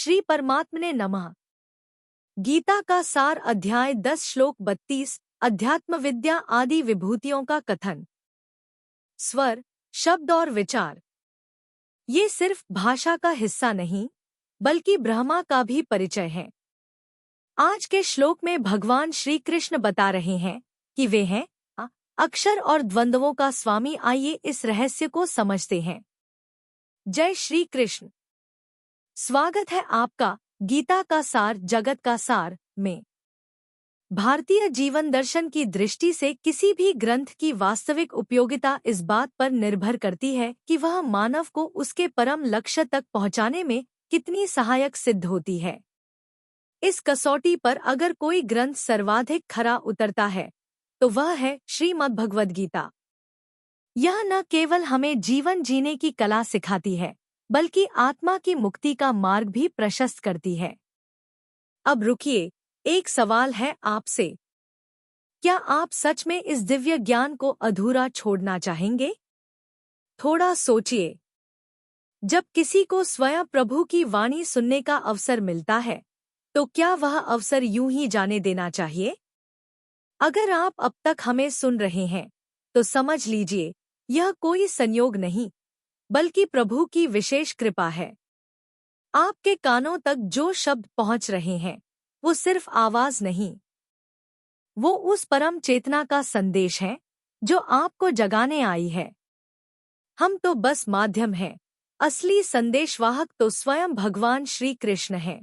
श्री परमात्मने नमः। गीता का सार अध्याय 10 श्लोक 32 अध्यात्म विद्या आदि विभूतियों का कथन। स्वर, शब्द और विचार ये सिर्फ भाषा का हिस्सा नहीं बल्कि ब्रह्मा का भी परिचय है। आज के श्लोक में भगवान श्री कृष्ण बता रहे हैं कि वे हैं अक्षर और द्वंद्वों का स्वामी। आइए इस रहस्य को समझते हैं। जय श्री कृष्ण। स्वागत है आपका गीता का सार जगत का सार में। भारतीय जीवन दर्शन की दृष्टि से किसी भी ग्रंथ की वास्तविक उपयोगिता इस बात पर निर्भर करती है कि वह मानव को उसके परम लक्ष्य तक पहुंचाने में कितनी सहायक सिद्ध होती है। इस कसौटी पर अगर कोई ग्रंथ सर्वाधिक खरा उतरता है तो वह है श्रीमद्भगवद गीता। यह न केवल हमें जीवन जीने की कला सिखाती है बल्कि आत्मा की मुक्ति का मार्ग भी प्रशस्त करती है। अब रुकिए, एक सवाल है आपसे। क्या आप सच में इस दिव्य ज्ञान को अधूरा छोड़ना चाहेंगे? थोड़ा सोचिए। जब किसी को स्वयं प्रभु की वाणी सुनने का अवसर मिलता है तो क्या वह अवसर यूं ही जाने देना चाहिए? अगर आप अब तक हमें सुन रहे हैं तो समझ लीजिए, यह कोई संयोग नहीं बल्कि प्रभु की विशेष कृपा है। आपके कानों तक जो शब्द पहुंच रहे हैं वो सिर्फ आवाज नहीं, वो उस परम चेतना का संदेश है जो आपको जगाने आई है। हम तो बस माध्यम हैं, असली संदेशवाहक तो स्वयं भगवान श्री कृष्ण हैं।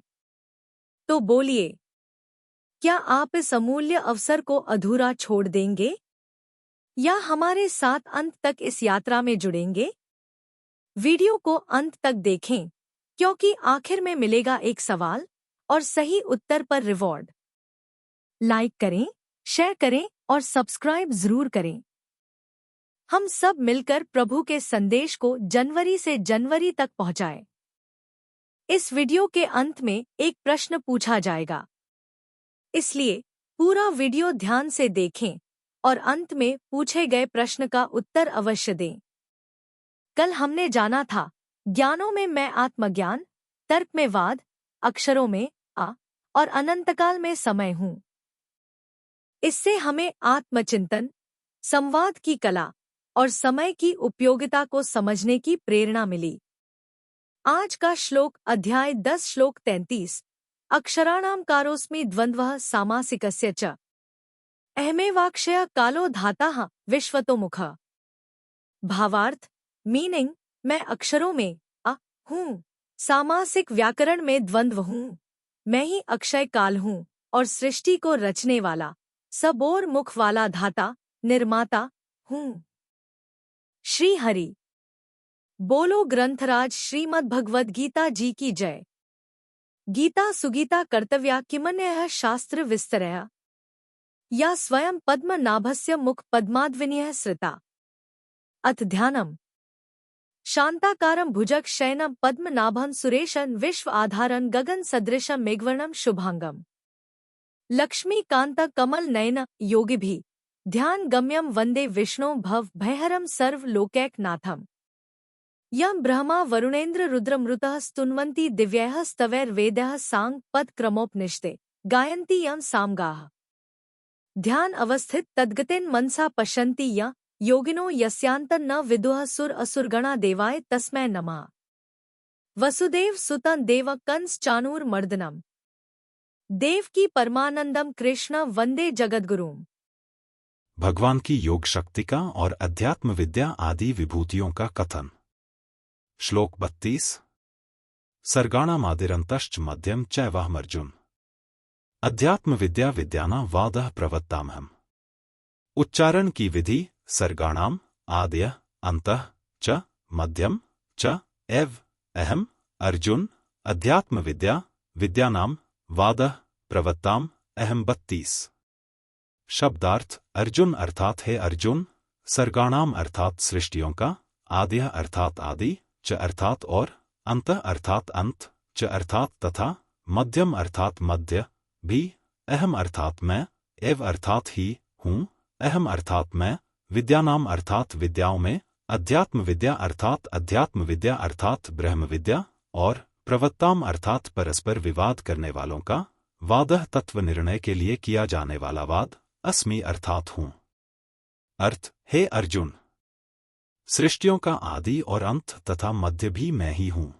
तो बोलिए, क्या आप इस अमूल्य अवसर को अधूरा छोड़ देंगे या हमारे साथ अंत तक इस यात्रा में जुड़ेंगे? वीडियो को अंत तक देखें क्योंकि आखिर में मिलेगा एक सवाल और सही उत्तर पर रिवॉर्ड। लाइक करें, शेयर करें और सब्सक्राइब जरूर करें। हम सब मिलकर प्रभु के संदेश को जनवरी से जनवरी तक पहुंचाएं। इस वीडियो के अंत में एक प्रश्न पूछा जाएगा, इसलिए पूरा वीडियो ध्यान से देखें और अंत में पूछे गए प्रश्न का उत्तर अवश्य दें। कल हमने जाना था ज्ञानों में मैं आत्मज्ञान, तर्क में वाद, अक्षरों में और अनंतकाल में समय हूँ। इससे हमें आत्मचिंतन, संवाद की कला और समय की उपयोगिता को समझने की प्रेरणा मिली। आज का श्लोक अध्याय 10 श्लोक 33 अक्षराणां कारोऽस्मि द्वन्द्वः सामासिकस्य च अहमेवाक्षयः कालो धाताः विश्वतोमुखः। भावार्थ, मीनिंग, मैं अक्षरों में हूँ, सामासिक व्याकरण में द्वंद्व हूँ, मैं ही अक्षय काल हूँ और सृष्टि को रचने वाला, सबोर मुख वाला धाता, निर्माता हूँ। श्री हरि बोलो। ग्रंथराज श्रीमद्भगवद गीता जी की जय। गीता सुगीता कर्तव्या किमन्यः शास्त्र विस्तरया या स्वयं पद्मनाभस्य मुख पद्माद्विनीयः श्रिता। अथ ध्यानम्। शांताकारं भुजग शयनं पद्मनाभं सुरेशं विश्व आधारं गगन सदृशं मेघवर्णं शुभांगम। लक्ष्मीकांत कमल नयन योगिभिः ध्यान गम्यं वंदे विष्णु भव भयहरं सर्व लोकैकनाथम्। यं ब्रह्मा वरुणेन्द्र रुद्रमृतः स्तुन्वन्ति दिव्यैः स्तवैर्वेदैः सांग पद क्रमोपनिषदे गायन्ति यं सामगाः। ध्यान अवस्थित तद्गतेन मनसा पश्यन्ति यं योगिनो यस्यान्तं न विदुः सुर असुरगणा देवाय तस्मै नमः। वसुदेव सुतं देव कंस चाणूरमर्दनम् देवकी परमानंदम कृष्ण वंदे जगद्गुरुम्। भगवान की योग शक्ति का और अध्यात्म विद्या आदि विभूतियों का कथन। श्लोक 32 सर्गाणामादिरन्तश्च मध्यम चैवाहमर्जुन अध्यात्म विद्या विद्याना वादः प्रवत्तामहम्। उच्चारण की विधि सर्गाणाम आद्य अंतः च मध्यम च एव अहम अर्जुन अध्यात्म विद्या विद्यानाम वादः प्रवत्ताम अहम। 32 शब्दार्थ अर्जुन अर्थात है अर्जुन, सर्गाणाम अर्थात सृष्टियों का, आद्य अर्थात आदि, च अर्थात और, अंत अर्थात अंत, च अर्थात तथा, मध्यम अर्थात मध्य, भी, अहम अर्थात मैं, एव अर्थात ही हूँ, अहम अर्थात मैं, विद्यानाम अर्थात विद्याओं में, अध्यात्म विद्या अर्थात ब्रह्म विद्या और प्रवत्ताम अर्थात परस्पर विवाद करने वालों का, वादः तत्व निर्णय के लिए किया जाने वाला वाद, अस्मि अर्थात हूँ। अर्थ, हे अर्जुन, सृष्टियों का आदि और अंत तथा मध्य भी मैं ही हूँ।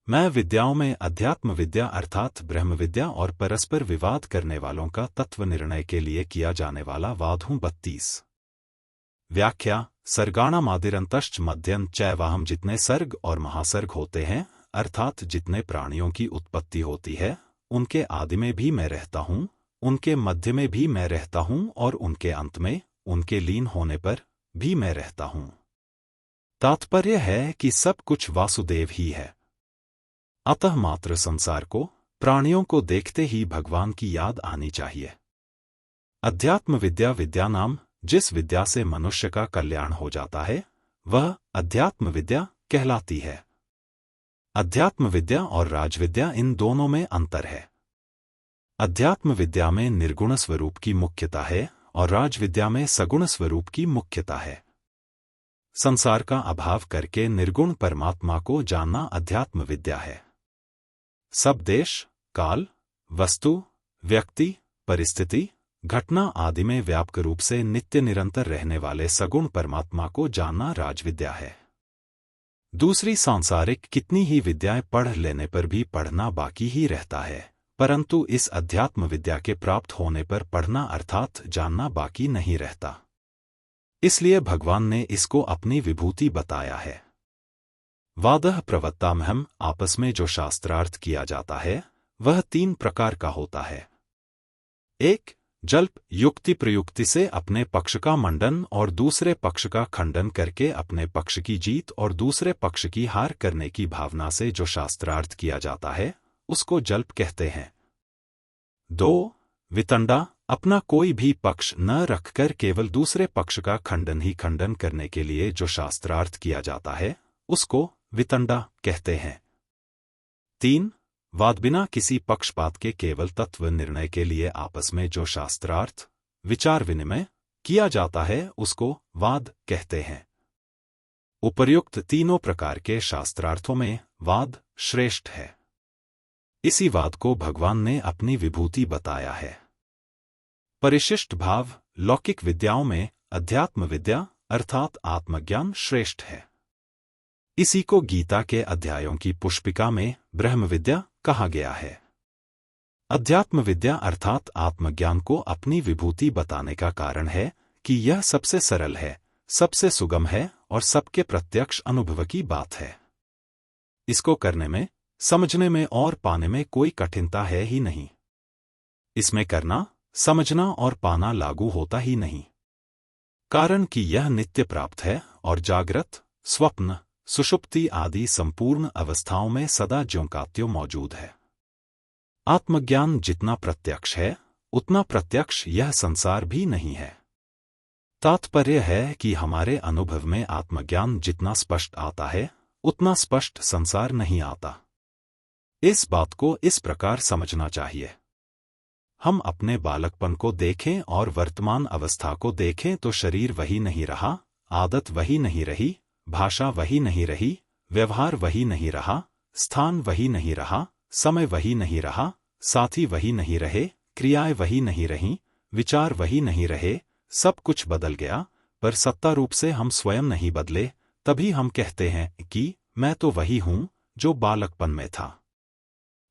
मैं विद्याओं में अध्यात्म विद्या अर्थात ब्रह्म विद्या और परस्पर विवाद करने वालों का तत्व निर्णय के लिए किया जाने वाला वाद हूँ। 32 व्याख्या, सर्गाणामादिरंतश्च मध्यं चैवाहम्, जितने सर्ग और महासर्ग होते हैं अर्थात जितने प्राणियों की उत्पत्ति होती है उनके आदि में भी मैं रहता हूँ, उनके मध्य में भी मैं रहता हूँ और उनके अंत में, उनके लीन होने पर भी मैं रहता हूँ। तात्पर्य है कि सब कुछ वासुदेव ही है। अतः मात्र संसार को, प्राणियों को देखते ही भगवान की याद आनी चाहिए। अध्यात्म विद्या, विद्या नाम जिस विद्या से मनुष्य का कल्याण हो जाता है वह अध्यात्म विद्या कहलाती है। अध्यात्म विद्या और राजविद्या, इन दोनों में अंतर है। अध्यात्म विद्या में निर्गुण स्वरूप की मुख्यता है और राजविद्या में सगुण स्वरूप की मुख्यता है। संसार का अभाव करके निर्गुण परमात्मा को जानना अध्यात्म विद्या है। सब देश, काल, वस्तु, व्यक्ति, परिस्थिति, घटना आदि में व्यापक रूप से नित्य निरंतर रहने वाले सगुण परमात्मा को जानना राजविद्या है। दूसरी सांसारिक कितनी ही विद्याएं पढ़ लेने पर भी पढ़ना बाकी ही रहता है, परंतु इस अध्यात्म विद्या के प्राप्त होने पर पढ़ना अर्थात जानना बाकी नहीं रहता। इसलिए भगवान ने इसको अपनी विभूति बताया है। वादः प्रवत्तामहम्, आपस में जो शास्त्रार्थ किया जाता है वह 3 प्रकार का होता है। 1. जल्प, युक्ति प्रयुक्ति से अपने पक्ष का मंडन और दूसरे पक्ष का खंडन करके अपने पक्ष की जीत और दूसरे पक्ष की हार करने की भावना से जो शास्त्रार्थ किया जाता है उसको जल्प कहते हैं। 2. वितंडा, अपना कोई भी पक्ष न रखकर केवल दूसरे पक्ष का खंडन ही खंडन करने के लिए जो शास्त्रार्थ किया जाता है उसको वितंडा कहते हैं। 3. वाद, बिना किसी पक्षपात के केवल तत्व निर्णय के लिए आपस में जो शास्त्रार्थ विचार विनिमय किया जाता है उसको वाद कहते हैं। उपर्युक्त तीनों प्रकार के शास्त्रार्थों में वाद श्रेष्ठ है। इसी वाद को भगवान ने अपनी विभूति बताया है। परिशिष्ट भाव, लौकिक विद्याओं में अध्यात्म विद्या अर्थात आत्मज्ञान श्रेष्ठ है। इसी को गीता के अध्यायों की पुष्पिका में ब्रह्म विद्या कहा गया है। अध्यात्म विद्या अर्थात आत्मज्ञान को अपनी विभूति बताने का कारण है कि यह सबसे सरल है, सबसे सुगम है और सबके प्रत्यक्ष अनुभव की बात है। इसको करने में, समझने में और पाने में कोई कठिनता है ही नहीं। इसमें करना, समझना और पाना लागू होता ही नहीं, कारण कि यह नित्य प्राप्त है और जागृत, स्वप्न, सुषुप्ति आदि संपूर्ण अवस्थाओं में सदा ज्यों का त्यों मौजूद है। आत्मज्ञान जितना प्रत्यक्ष है उतना प्रत्यक्ष यह संसार भी नहीं है। तात्पर्य है कि हमारे अनुभव में आत्मज्ञान जितना स्पष्ट आता है उतना स्पष्ट संसार नहीं आता। इस बात को इस प्रकार समझना चाहिए। हम अपने बालकपन को देखें और वर्तमान अवस्था को देखें तो शरीर वही नहीं रहा, आदत वही नहीं रही, भाषा वही नहीं रही, व्यवहार वही नहीं रहा, स्थान वही नहीं रहा, समय वही नहीं रहा, साथी वही नहीं रहे, क्रियाएं वही नहीं रहीं, विचार वही नहीं रहे, सब कुछ बदल गया, पर सत्ता रूप से हम स्वयं नहीं बदले। तभी हम कहते हैं कि मैं तो वही हूं जो बालकपन में था।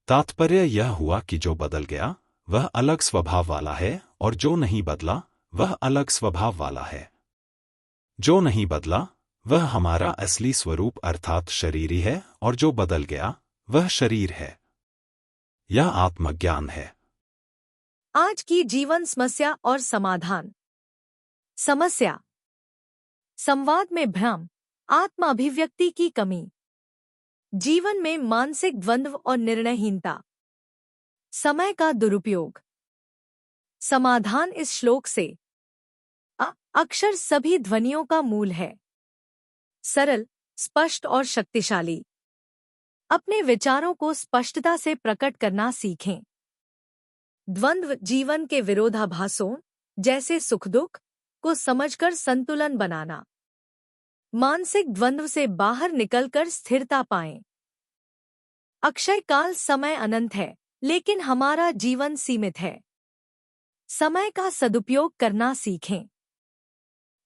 तात्पर्य यह हुआ कि जो बदल गया वह अलग स्वभाव वाला है और जो नहीं बदला वह अलग स्वभाव वाला है। जो नहीं बदला वह हमारा असली स्वरूप अर्थात शरीरी है और जो बदल गया वह शरीर है। यह आत्मज्ञान है। आज की जीवन समस्या और समाधान। समस्या: संवाद में भ्रम, आत्म अभिव्यक्ति की कमी, जीवन में मानसिक द्वंद्व और निर्णयहीनता, समय का दुरुपयोग। समाधान: इस श्लोक से अक्षर सभी ध्वनियों का मूल है। सरल, स्पष्ट और शक्तिशाली। अपने विचारों को स्पष्टता से प्रकट करना सीखें। द्वंद्व: जीवन के विरोधाभासों जैसे सुख दुख को समझकर संतुलन बनाना। मानसिक द्वंद्व से बाहर निकलकर स्थिरता पाएं। अक्षय काल समय अनंत है, लेकिन हमारा जीवन सीमित है। समय का सदुपयोग करना सीखें।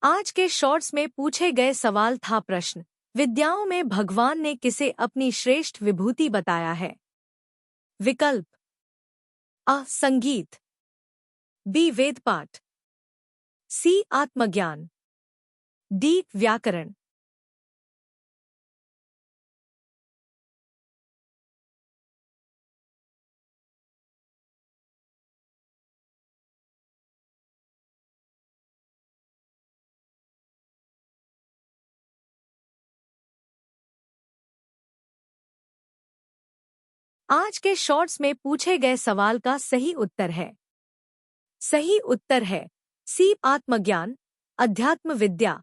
आज के शॉर्ट्स में पूछे गए सवाल था प्रश्न, विद्याओं में भगवान ने किसे अपनी श्रेष्ठ विभूति बताया है? विकल्प अ. संगीत, बी. वेदपाठ, सी. आत्मज्ञान, डी. व्याकरण। आज के शॉर्ट्स में पूछे गए सवाल का सही उत्तर है। सही उत्तर है सी. आत्मज्ञान, अध्यात्म विद्या।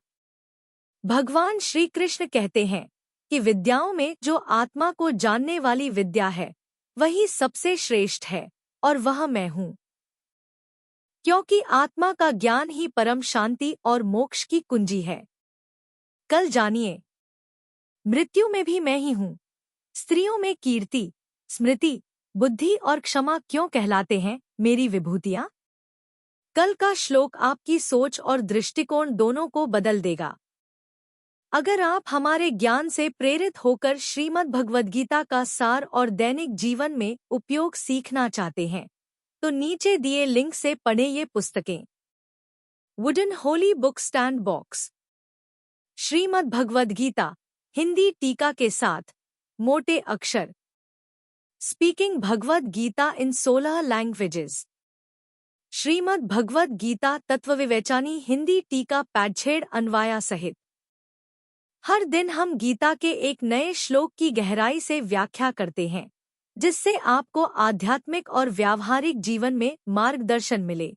भगवान श्री कृष्ण कहते हैं कि विद्याओं में जो आत्मा को जानने वाली विद्या है वही सबसे श्रेष्ठ है, और वह मैं हूँ। क्योंकि आत्मा का ज्ञान ही परम शांति और मोक्ष की कुंजी है। कल जानिए, मृत्यु में भी मैं ही हूँ। स्त्रियों में कीर्ति, स्मृति, बुद्धि और क्षमा क्यों कहलाते हैं मेरी विभूतियाँ? कल का श्लोक आपकी सोच और दृष्टिकोण दोनों को बदल देगा। अगर आप हमारे ज्ञान से प्रेरित होकर श्रीमद् भगवद गीता का सार और दैनिक जीवन में उपयोग सीखना चाहते हैं, तो नीचे दिए लिंक से पढ़ें ये पुस्तकें। Wooden holy book stand box, Shrimad Bhagavad Gita Hindi टीका के साथ, मोटे अक्षर, speaking Bhagavad Gita in 16 languages, Shrimad Bhagavad Gita Tattvavivechani Hindi टीका पैडछेड़ अन्वाया सहित। हर दिन हम गीता के एक नए श्लोक की गहराई से व्याख्या करते हैं, जिससे आपको आध्यात्मिक और व्यावहारिक जीवन में मार्गदर्शन मिले।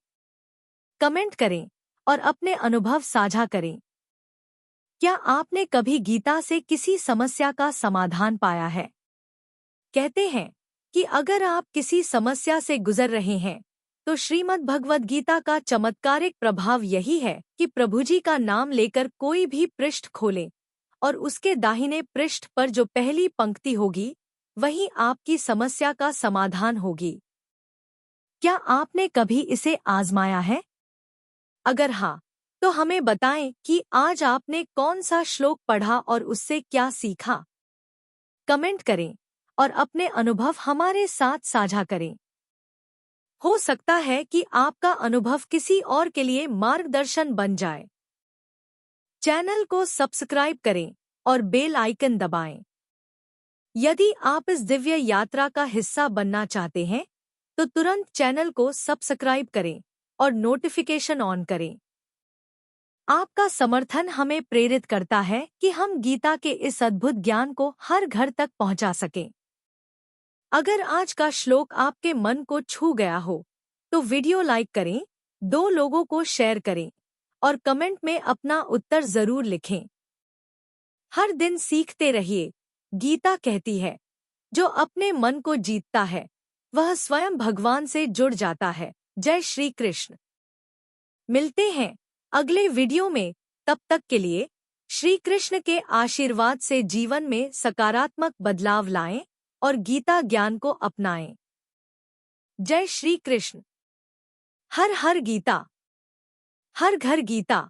कमेंट करें और अपने अनुभव साझा करें। क्या आपने कभी गीता से किसी समस्या का समाधान पाया है? कहते हैं कि अगर आप किसी समस्या से गुजर रहे हैं, तो श्रीमद् भगवद गीता का चमत्कारिक प्रभाव यही है कि प्रभुजी का नाम लेकर कोई भी पृष्ठ खोलें और उसके दाहिने पृष्ठ पर जो पहली पंक्ति होगी वही आपकी समस्या का समाधान होगी। क्या आपने कभी इसे आजमाया है? अगर हाँ, तो हमें बताएं कि आज आपने कौन सा श्लोक पढ़ा और उससे क्या सीखा। कमेंट करें और अपने अनुभव हमारे साथ साझा करें। हो सकता है कि आपका अनुभव किसी और के लिए मार्गदर्शन बन जाए। चैनल को सब्सक्राइब करें और बेल आइकन दबाएं। यदि आप इस दिव्य यात्रा का हिस्सा बनना चाहते हैं, तो तुरंत चैनल को सब्सक्राइब करें और नोटिफिकेशन ऑन करें। आपका समर्थन हमें प्रेरित करता है कि हम गीता के इस अद्भुत ज्ञान को हर घर तक पहुंचा सकें। अगर आज का श्लोक आपके मन को छू गया हो, तो वीडियो लाइक करें, 2 लोगों को शेयर करें और कमेंट में अपना उत्तर जरूर लिखें। हर दिन सीखते रहिए। गीता कहती है, जो अपने मन को जीतता है वह स्वयं भगवान से जुड़ जाता है। जय श्री कृष्ण। मिलते हैं अगले वीडियो में। तब तक के लिए श्री कृष्ण के आशीर्वाद से जीवन में सकारात्मक बदलाव लाएं और गीता ज्ञान को अपनाएं। जय श्री कृष्ण। हर हर गीता, हर घर गीता।